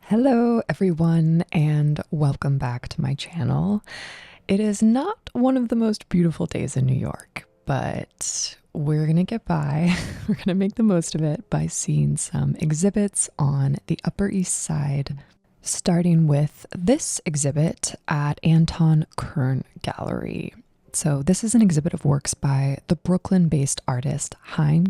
Hello, everyone, and welcome back to my channel. It is not one of the most beautiful days in New York, but we're going to get by. We're going to make the most of it by seeing some exhibits on the Upper East Side, starting with this exhibit at Anton Kern Gallery. So this is an exhibit of works by the Brooklyn-based artist Hein.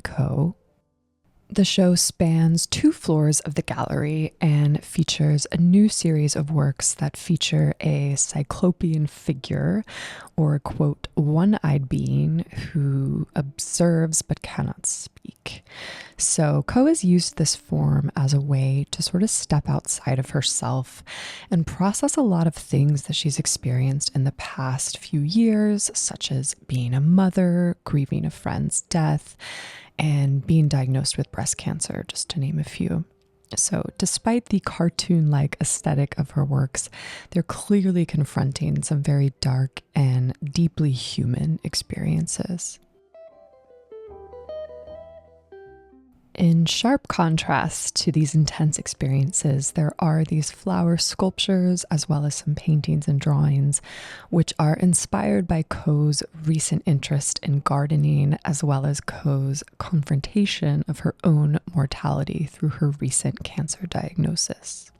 The show spans 2 floors of the gallery and features a new series of works that feature a cyclopean figure, or, quote, one-eyed being who observes but cannot speak. So Ko has used this form as a way to sort of step outside of herself and process a lot of things that she's experienced in the past few years, such as being a mother, grieving a friend's death, and being diagnosed with breast cancer, just to name a few. So despite the cartoon-like aesthetic of her works, they're clearly confronting some very dark and deeply human experiences. In sharp contrast to these intense experiences, there are these flower sculptures as well as some paintings and drawings, which are inspired by Ko's recent interest in gardening, as well as Ko's confrontation of her own mortality through her recent cancer diagnosis.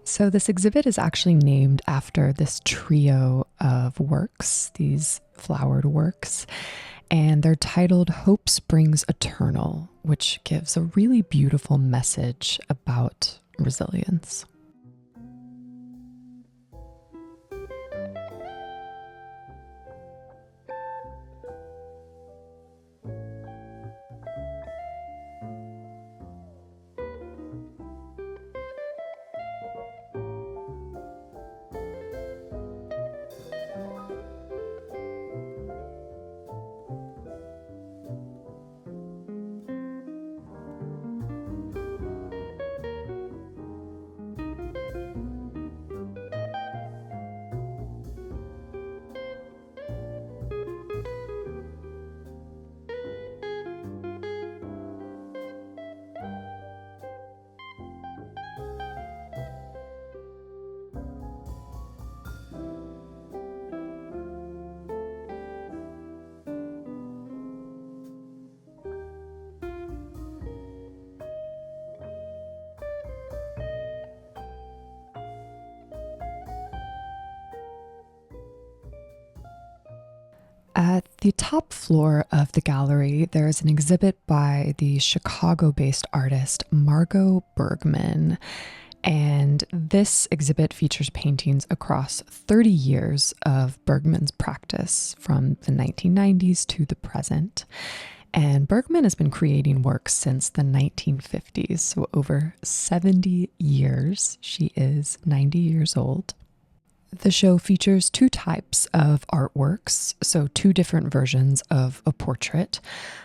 So this exhibit is actually named after this trio of works, these flowered works, and they're titled Hope Springs Eternal, which gives a really beautiful message about resilience. At the top floor of the gallery, there is an exhibit by the Chicago-based artist Margot Bergman. And this exhibit features paintings across 30 years of Bergman's practice from the 1990s to the present. And Bergman has been creating works since the 1950s, so over 70 years. She is 90 years old. The show features two types of artworks, so two different versions of a portrait.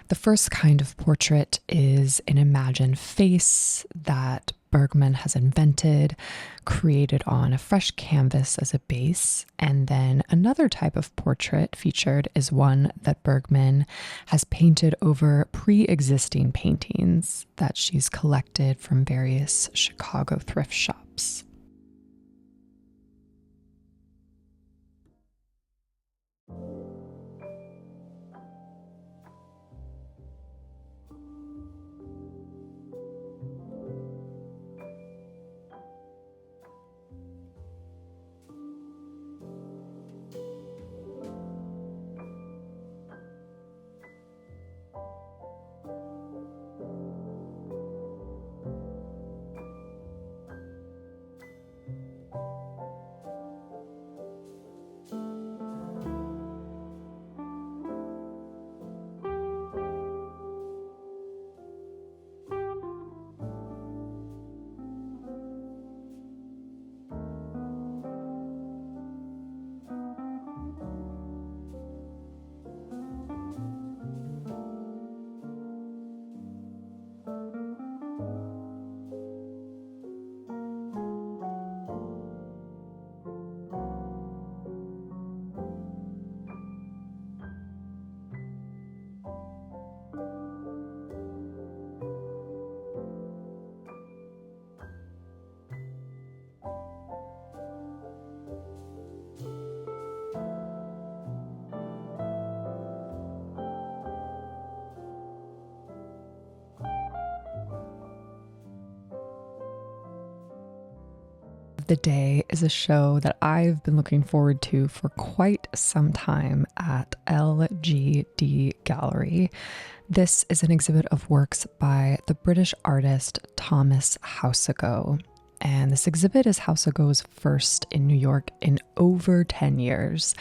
The first kind of portrait is an imagined face that Bergman has invented, created on a fresh canvas as a base. And then another type of portrait featured is one that Bergman has painted over pre-existing paintings that she's collected from various Chicago thrift shops. The Day is a show that I've been looking forward to for quite some time at LGD Gallery. This is an exhibit of works by the British artist Thomas Houseago. And this exhibit is Houseago's first in New York in over 10 years.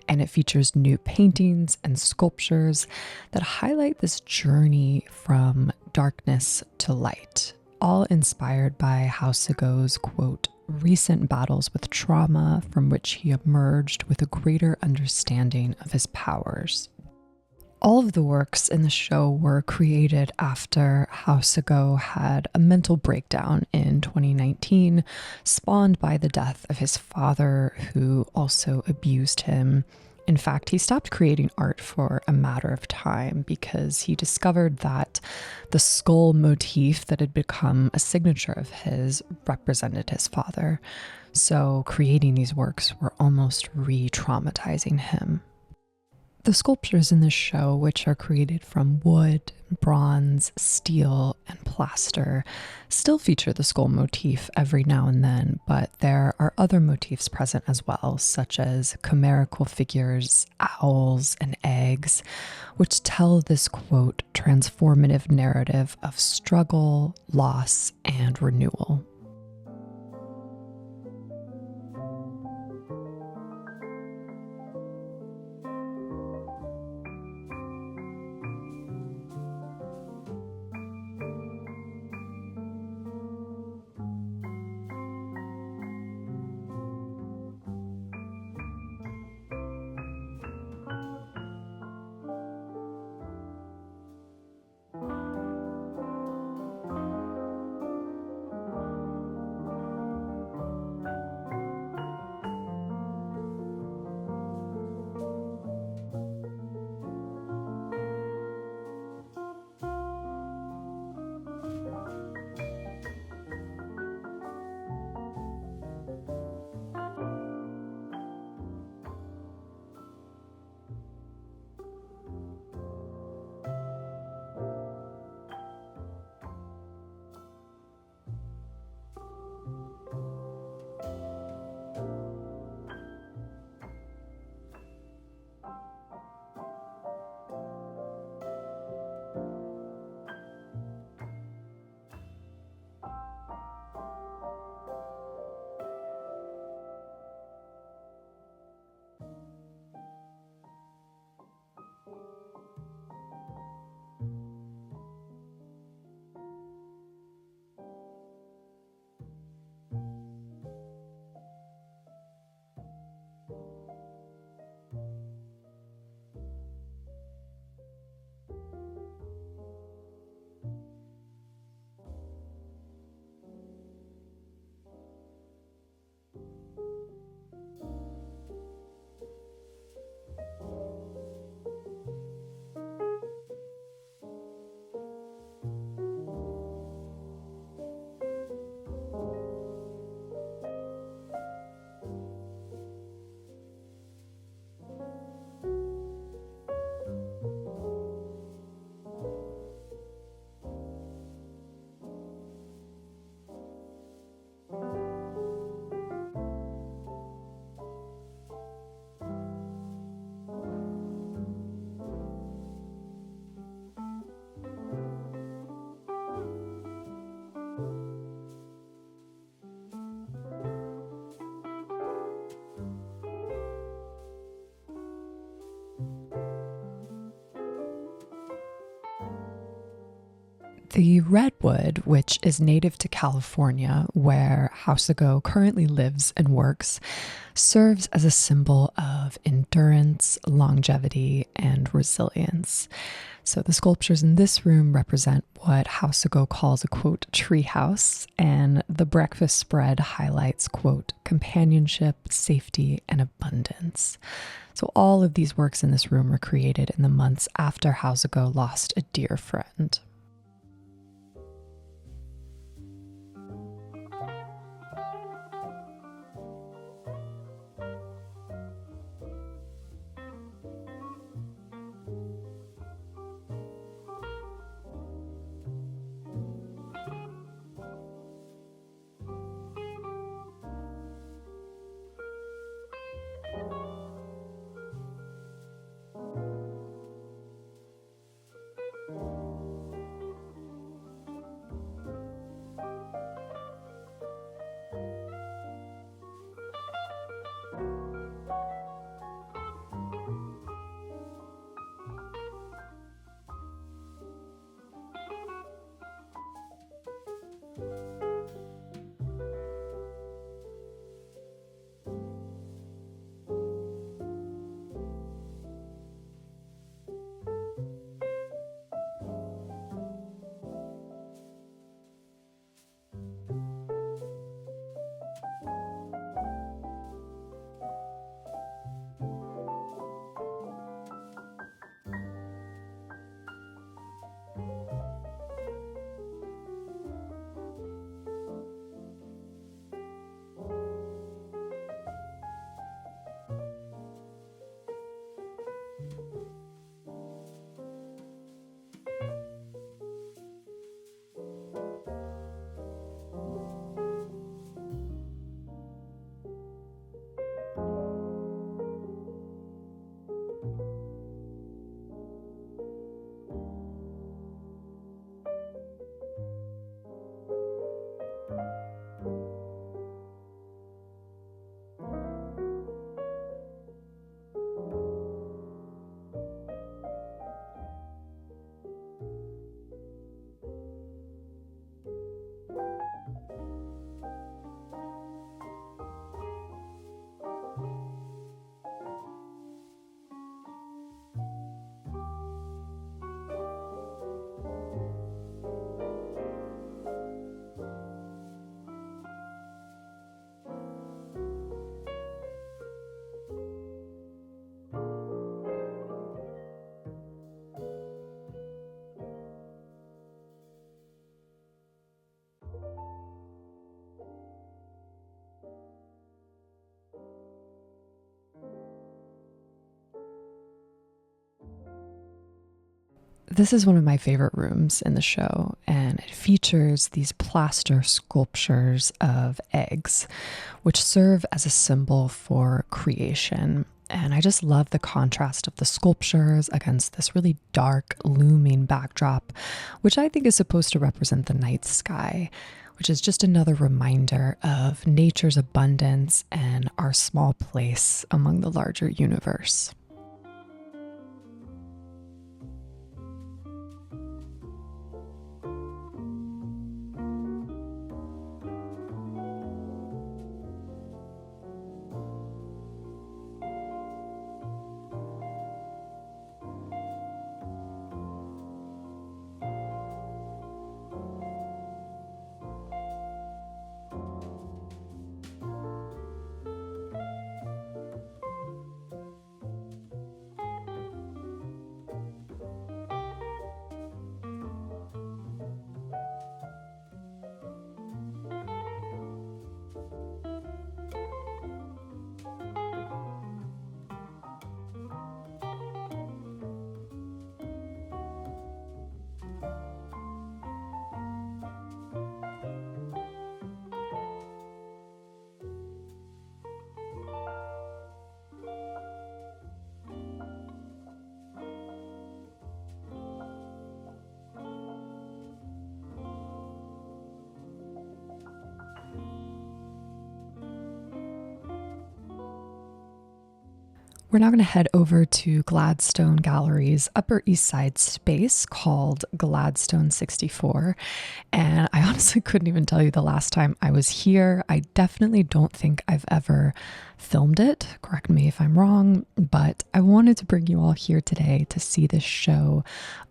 And it features new paintings and sculptures that highlight this journey from darkness to light, all inspired by Houseago's, quote, recent battles with trauma from which he emerged with a greater understanding of his powers. All of the works in the show were created after Houseago had a mental breakdown in 2019, spawned by the death of his father, who also abused him. In fact, he stopped creating art for a matter of time because he discovered that the skull motif that had become a signature of his represented his father. So creating these works were almost re-traumatizing him. The sculptures in this show, which are created from wood, bronze, steel, and plaster, still feature the skull motif every now and then, but there are other motifs present as well, such as chimerical figures, owls, and eggs, which tell this, quote, transformative narrative of struggle, loss, and renewal. The redwood, which is native to California, where Houseago currently lives and works, serves as a symbol of endurance, longevity, and resilience. So the sculptures in this room represent what Houseago calls a, quote, treehouse, and the breakfast spread highlights, quote, companionship, safety, and abundance. So all of these works in this room were created in the months after Houseago lost a dear friend. This is one of my favorite rooms in the show, and it features these plaster sculptures of eggs, which serve as a symbol for creation. And I just love the contrast of the sculptures against this really dark, looming backdrop, which I think is supposed to represent the night sky, which is just another reminder of nature's abundance and our small place among the larger universe. We're now going to head over to Gladstone Gallery's Upper East Side space called Gladstone 64. And I honestly couldn't even tell you the last time I was here. I definitely don't think I've ever filmed it. Correct me if I'm wrong, but I wanted to bring you all here today to see this show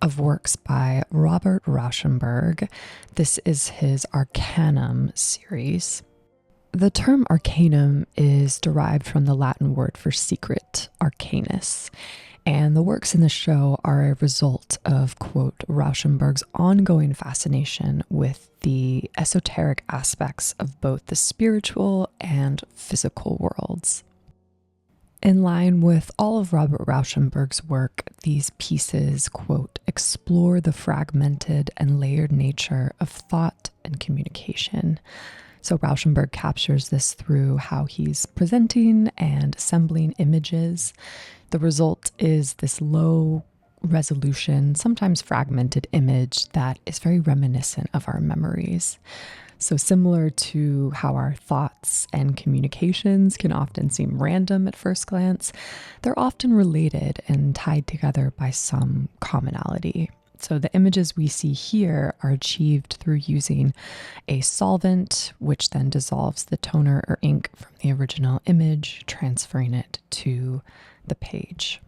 of works by Robert Rauschenberg. This is his Arcanum series. The term arcanum is derived from the Latin word for secret, arcanus, and the works in the show are a result of, quote, Rauschenberg's ongoing fascination with the esoteric aspects of both the spiritual and physical worlds. In line with all of Robert Rauschenberg's work, these pieces, quote, explore the fragmented and layered nature of thought and communication. So Rauschenberg captures this through how he's presenting and assembling images. The result is this low resolution, sometimes fragmented image that is very reminiscent of our memories. So similar to how our thoughts and communications can often seem random at first glance, they're often related and tied together by some commonality. So the images we see here are achieved through using a solvent, which then dissolves the toner or ink from the original image, transferring it to the page.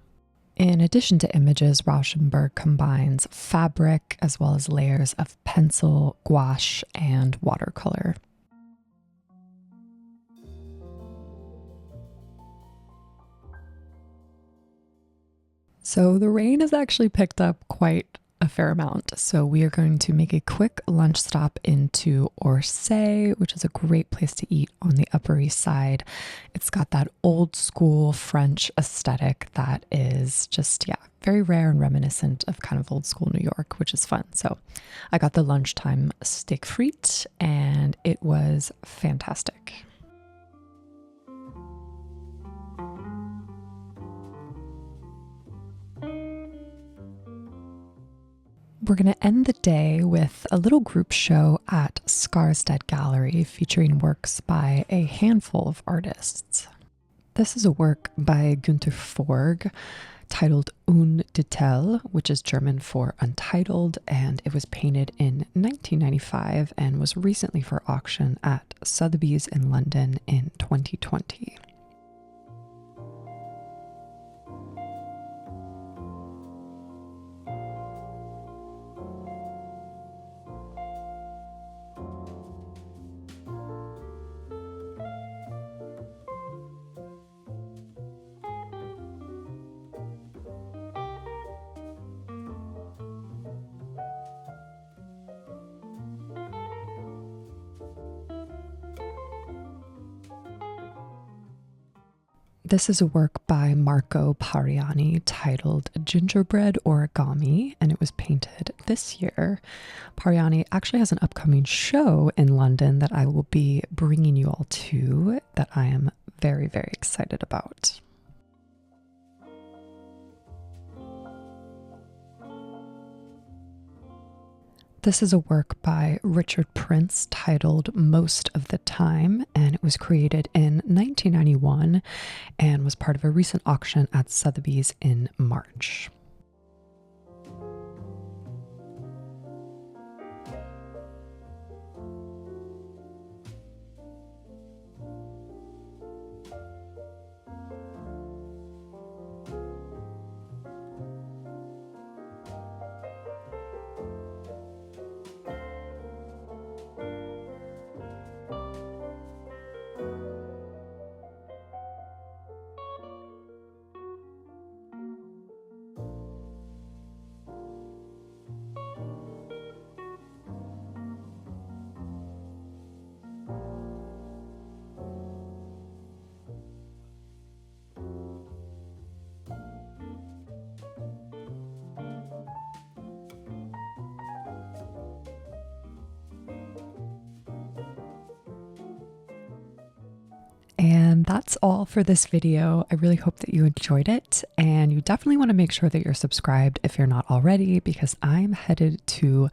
In addition to images, Rauschenberg combines fabric as well as layers of pencil, gouache, and watercolor. So the rain has actually picked up quite a fair amount. So we are going to make a quick lunch stop into Orsay, which is a great place to eat on the Upper East Side. It's got that old school French aesthetic that is just, very rare and reminiscent of kind of old school New York, which is fun. So I got the lunchtime steak frite and it was fantastic. We're going to end the day with a little group show at Skarstedt Gallery featuring works by a handful of artists. This is a work by Günther Forg titled Untitel, which is German for untitled, and it was painted in 1995 and was recently for auction at Sotheby's in London in 2020. This is a work by Margot titled Gingerbread Origami, and it was painted this year. Pariani actually has an upcoming show in London that I will be bringing you all to that I am very, very excited about. This is a work by Richard Prince titled Most of the Time, and it was created in 1991 and was part of a recent auction at Sotheby's in March. that's all for this video. I really hope that you enjoyed it, and you definitely want to make sure that you're subscribed if you're not already, because I'm headed to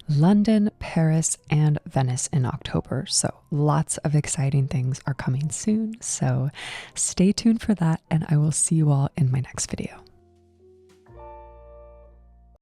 London, Paris, and Venice in October. So lots of exciting things are coming soon. So stay tuned for that, and I will see you all in my next video.